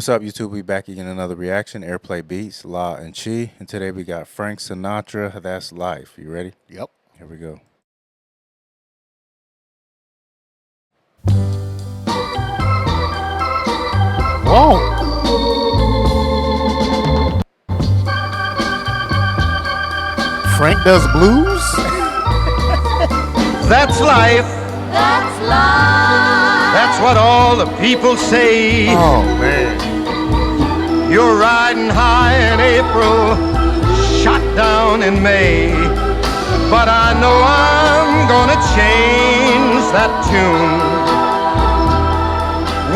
What's up, YouTube? We back again, another reaction. Airplay Beats, La and Chi. And today we got Frank Sinatra, That's Life. You ready? Yep. Here we go. Whoa. Frank does blues? That's life. That's life. That's what all the people say. Oh, man. You're riding high in April, shot down in May. But I know I'm gonna change that tune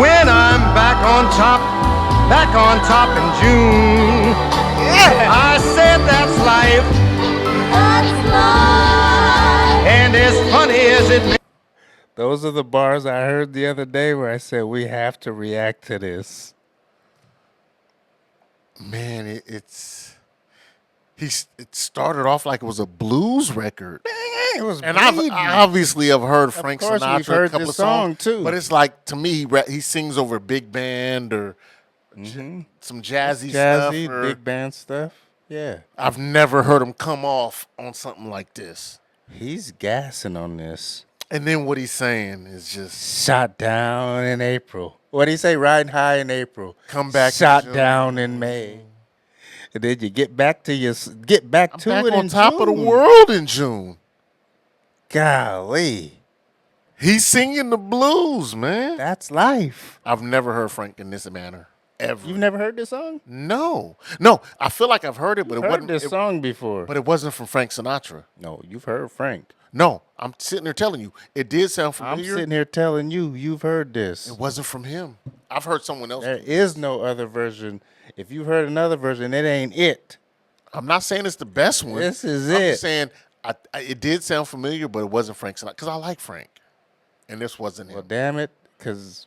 when I'm back on top in June. I said that's life, That's life. and as funny as it may. Those are the bars I heard the other day where I said we have to react to this. Man, it started off like it was a blues record. It was And I obviously have heard Frank course Sinatra we've heard a couple this of songs song, too. But it's like, to me, he sings over big band or some jazzy stuff. Jazzy, or- big band stuff. Yeah. I've never heard him come off on something like this. He's gassing on this. And then what he's saying is just Shot down in April. What'd he say? Riding high in April. Come back in Shot June. down in May. And then you get back to I'm it back in on top of the June. world in June. Golly. He's singing the blues, man. That's life. I've never heard Frank in this manner ever. You've never heard this song? No. I feel like I've heard it, but it Heard wasn't. this song before. But it wasn't from Frank Sinatra. No, you've heard Frank. No, I'm sitting there telling you, it did sound I'm familiar. sitting here telling you, you've heard this. It wasn't from him. I've heard someone else. There is no other version. If you've heard another version, it ain't it. I'm not saying it's the best one. This is I'm it. just saying it did sound familiar, but it wasn't Frank Sinatra because I like Frank, and this wasn't Well, him. damn it, because,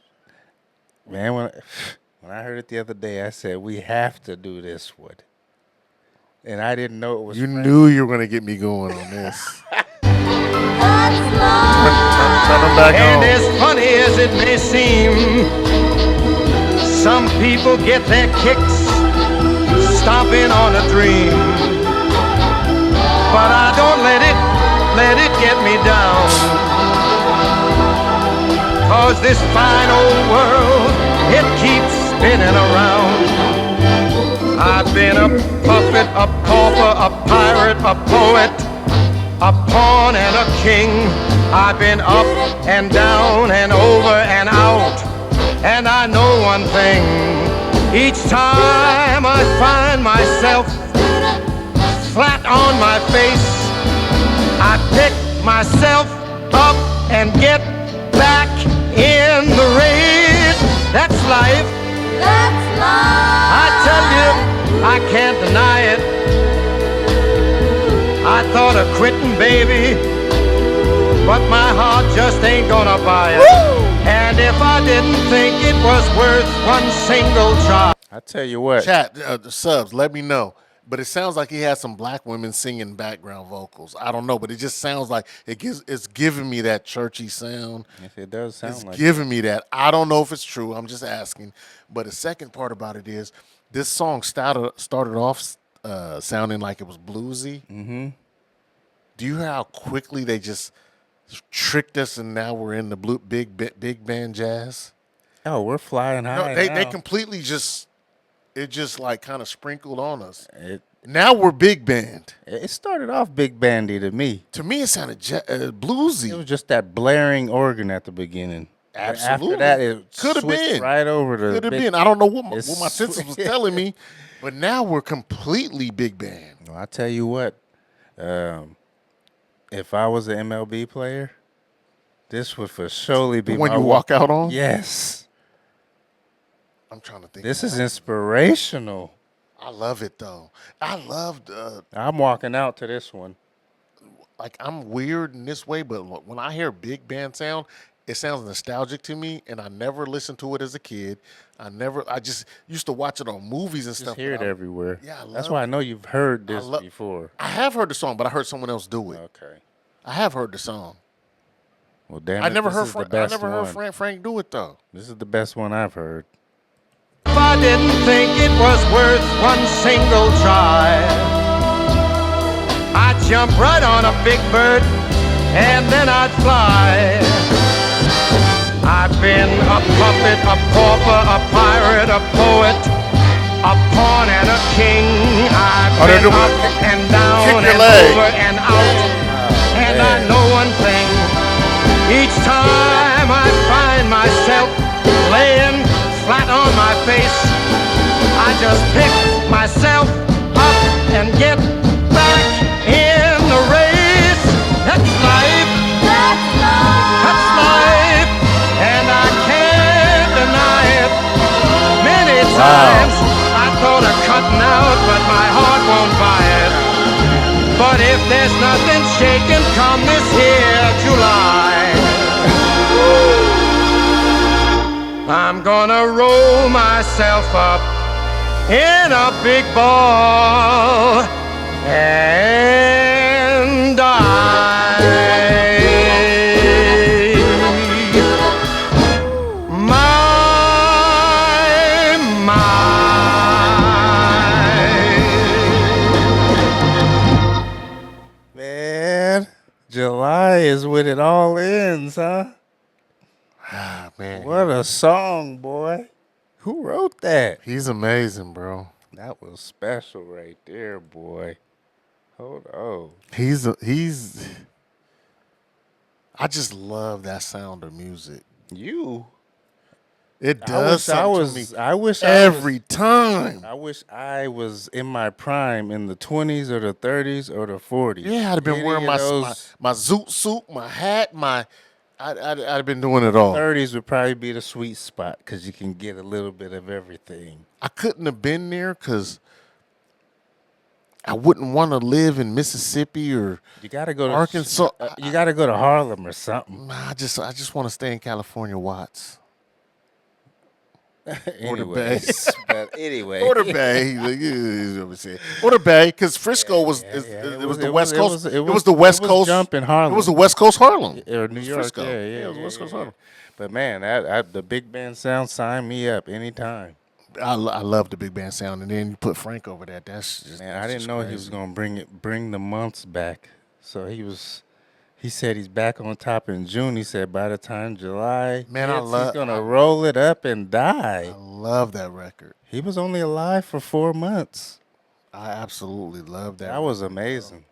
man, when I heard it the other day, I said, we have to do this one. And I didn't know it was You Frank. knew you were gonna get me going on this. That's life. Turn them back And on. as funny as it may seem, some people get their kicks stomping on a dream. But I don't let it get me down. 'Cause this fine old world, it keeps spinning around. I've been a puppet, a pauper, a pirate, a poet, a pawn and a king. I've been up and down and over and out. And I know one thing, each time I find myself flat on my face, I pick myself up and get back in the race. That's life. That's life. I tell you, I can't deny it. I thought of quitting, baby, but my heart just ain't gonna buy it. And if I didn't think it was worth one single try. I tell you what. Chat, the subs, let me know. But it sounds like he has some black women singing background vocals. I don't know, but it just sounds like it's giving me that churchy sound. If it does sound It's like giving me that. I don't know if it's true. I'm just asking. But the second part about it is this song started off sounding like it was bluesy. Mm-hmm. Do you hear how quickly they just tricked us and now we're in the big band jazz? oh, we're flying high. No, they now. completely just like kind of sprinkled on us. It Now we're big band. started off big bandy to me. To me, it sounded bluesy. It was just that blaring organ at the beginning. Absolutely. After that, it Could have switched been. right over to Could have big- been. I don't know what my It's- senses was telling me, but now we're completely big band. Well, I tell you what, if I was an MLB player, this would for surely be When my you walk out on? Yes, I'm trying to think. this is inspirational. I love it though. I loved I'm walking out to this one. like I'm weird in this way, but when I hear big band sound, it sounds nostalgic to me, and I never listened to it as a kid. I just used to watch it on movies and Just stuff. hear it but everywhere. Yeah, I That's love why I know you've heard this lo- before. I have heard the song, but I heard someone else do it. Okay. I have heard the song. Well, damn I it, never this heard is the best I never heard one. Frank do it though. This is the best one I've heard. If I didn't think it was worth one single try, I'd jump right on a big bird and then I'd fly. I've been a puppet, a pauper, a pirate, a poet, a pawn and a king. I've they're been doing up and down kick your and leg. over and out. And I know one thing. Each time I find myself laying flat on my face, I just pick myself up and get back in the race. That's life. That's life. That's life. And I can't deny it. Many times I thought of cutting out, but my heart won't buy it. But if there's nothing shaking come this here July, I'm gonna roll myself up in a big ball and die. Man, July is when it all ends, huh? Ah, man. What a song, boy. Who wrote that? He's amazing, bro. That was special right there, boy. Hold on. He's I just love that sound of music. You. It I does wish I something was. to me I wish every time. I wish I was in my prime in the 20s or the 30s or the 40s. Yeah, I'd have been Any wearing of my those zoot suit, my hat, I'd have been doing it all. 30s would probably be the sweet spot because you can get a little bit of everything. I couldn't have been there because I wouldn't want to live in Mississippi or You gotta go to Arkansas. You gotta go to Harlem or something. Nah, I just want to stay in California, Watts. Anyways, but anyway, Or the Bay. Or the Bay, because Frisco was it was the West Coast. It was the West Coast jumping Harlem. It was the West Coast Harlem. or New was York. Frisco. Yeah, It was West Coast Harlem. But man, the big band sound sign me up anytime. I love the big band sound, and then you put Frank over that. That's just Man, that's I didn't just know he crazy. was gonna bring the months back. So he said he's back on top in June. He said by the time July Man, I hits, love- he's gonna roll it up and die. I love that record. He was only alive for 4 months. I absolutely love that. That was amazing.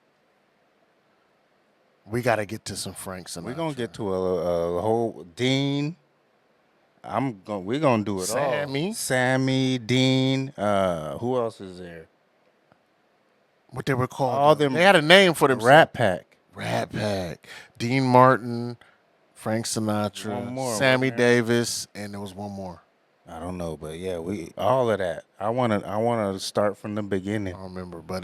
We got to get to some Frank Sinatra. We're gonna get to a whole Dean. We're gonna do it Sammy. all. Sammy, Dean. Who else is there? What they were called? All them They had a name for them. Rat Pack. Rat Pack. Dean Martin, Frank Sinatra, One more, Sammy wasn't there? Davis, and there was one more. I don't know, but yeah, we all of that. I wanna start from the beginning. I don't remember, but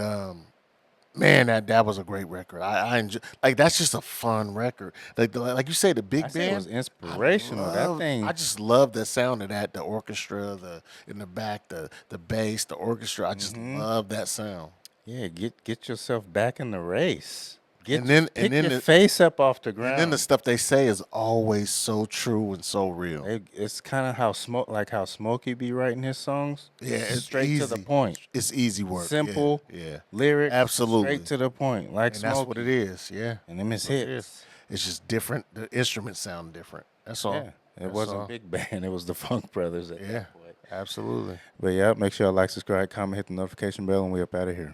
man, that was a great record. I enjoy, like, that's just a fun record. Like you say, the big I said band it was inspirational. That thing. I just love the sound of that. The orchestra, in the back, the bass, the orchestra. I just Mm-hmm. love that sound. Yeah, get yourself back in the race. Pick And then your the- face up off the ground. And then the stuff they say is always so true and so real. It's kind of how Smokey be writing his songs. Yeah, it's straight to the easy. point. It's easy work. Simple. Yeah. Lyrics. Absolutely. Straight to the point. Like And Smokey. that's what it is. Yeah. And them is That's what it hits. is. It's just different. The instruments sound different. That's all. Yeah. It That's wasn't all. big band. It was the Funk Brothers at Yeah. that point. Absolutely. But yeah, make sure y'all like, subscribe, comment, hit the notification bell, and we up out of here.